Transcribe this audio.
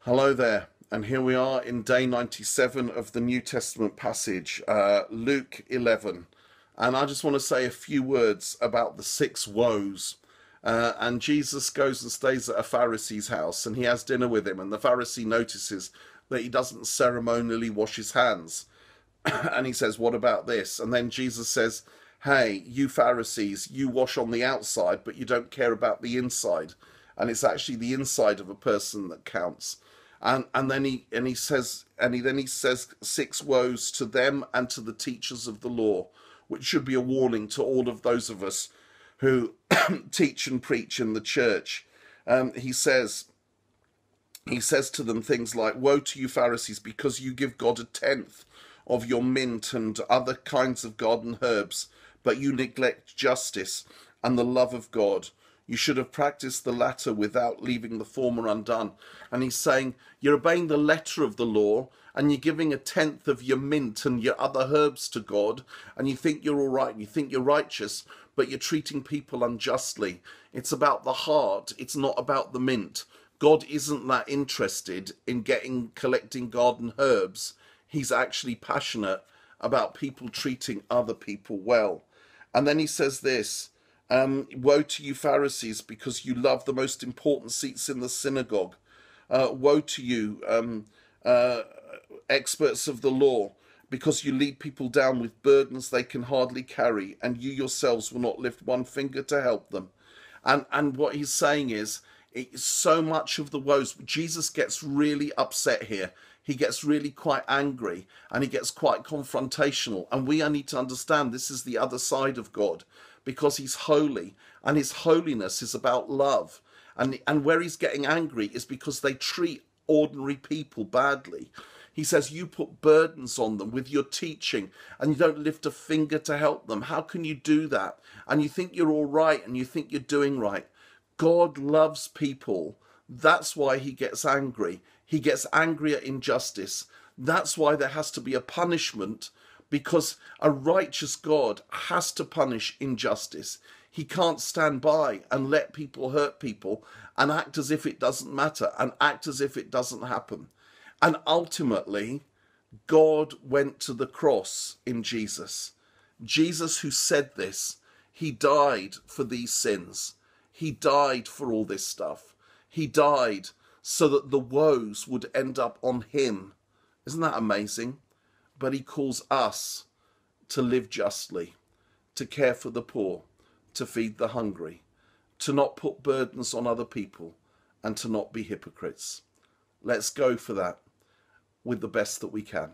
Hello there, and here we are in day 97 of the New Testament passage, Luke 11. And I just want to say a few words about the six woes. And Jesus goes and stays at a Pharisee's house, and he has dinner with him, and the Pharisee notices that he doesn't ceremonially wash his hands. And he says, "What about this?" And then Jesus says, "Hey, you Pharisees, you wash on the outside, but you don't care about the inside. And it's actually the inside of a person that counts." And then he says six woes to them and to the teachers of the law, which should be a warning to all of those of us who teach and preach in the church. He says to them things like, "Woe to you Pharisees, because you give God a tenth of your mint and other kinds of garden herbs, but you neglect justice and the love of God. You should have practiced the latter without leaving the former undone." And he's saying, you're obeying the letter of the law, and you're giving a tenth of your mint and your other herbs to God, and you think you're all right, and you think you're righteous, but you're treating people unjustly. It's about the heart, it's not about the mint. God isn't that interested in collecting garden herbs. He's actually passionate about people treating other people well. And then he says this, woe to you Pharisees, because you love the most important seats in the synagogue. Woe to you, experts of the law, because you lead people down with burdens they can hardly carry, and you yourselves will not lift one finger to help them. And what he's saying is, it's so much of the woes. Jesus gets really upset here. He gets really quite angry, and he gets quite confrontational. And we need to understand this is the other side of God, because he's holy, and his holiness is about love. And where he's getting angry is because they treat ordinary people badly. He says, you put burdens on them with your teaching, and you don't lift a finger to help them. How can you do that? And you think you're all right, and you think you're doing right. God loves people. That's why he gets angry. He gets angry at injustice. That's why there has to be a punishment, because a righteous God has to punish injustice. He can't stand by and let people hurt people and act as if it doesn't matter and act as if it doesn't happen. And ultimately, God went to the cross in Jesus. Jesus, who said this, he died for these sins. He died for all this stuff. He died so that the woes would end up on him. Isn't that amazing? But he calls us to live justly, to care for the poor, to feed the hungry, to not put burdens on other people, and to not be hypocrites. Let's go for that with the best that we can.